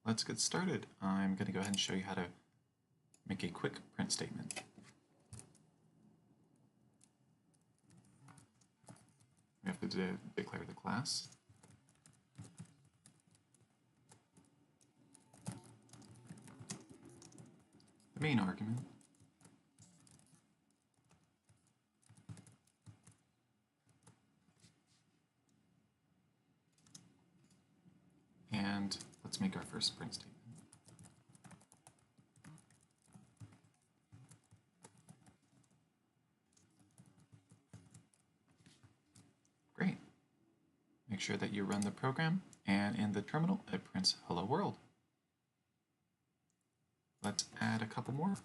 let's get started. I'm going to go ahead and show you how to make a quick print statement. We have to declare the class. The main argument. And let's make our first print statement. Great. Make sure that you run the program, and in the terminal it prints hello world. Let's add a couple more.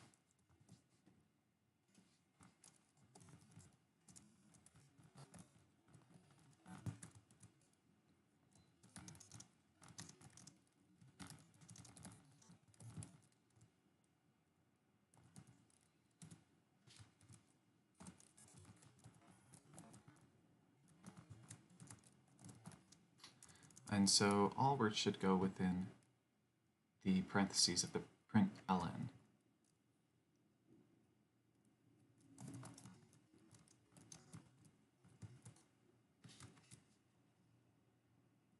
And so all words should go within the parentheses of the println.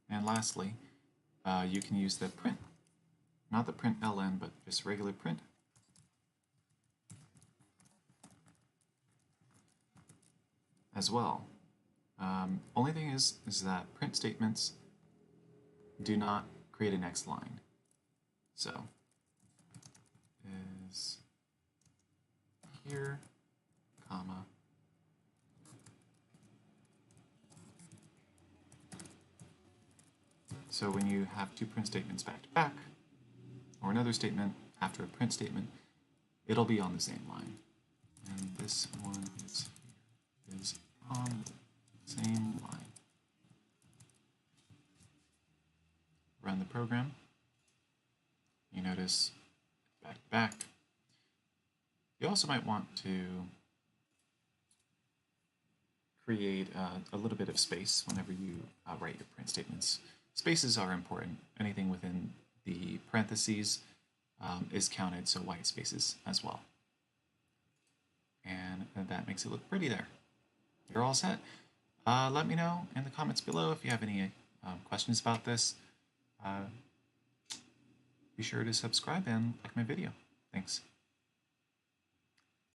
And lastly, you can use the print, not the println, but just regular print. As well. Only thing is that print statements do not create a next line. So, is here, comma, so when you have two print statements back to back, or another statement after a print statement, it'll be on the same line. And this one is on the same line. Run the program. You notice back to back. You also might want to create a little bit of space whenever you write your print statements. Spaces are important. Anything within the parentheses is counted, so white spaces as well. And that makes it look pretty there. You're all set. Let me know in the comments below if you have any questions about this. Be sure to subscribe and like my video. Thanks.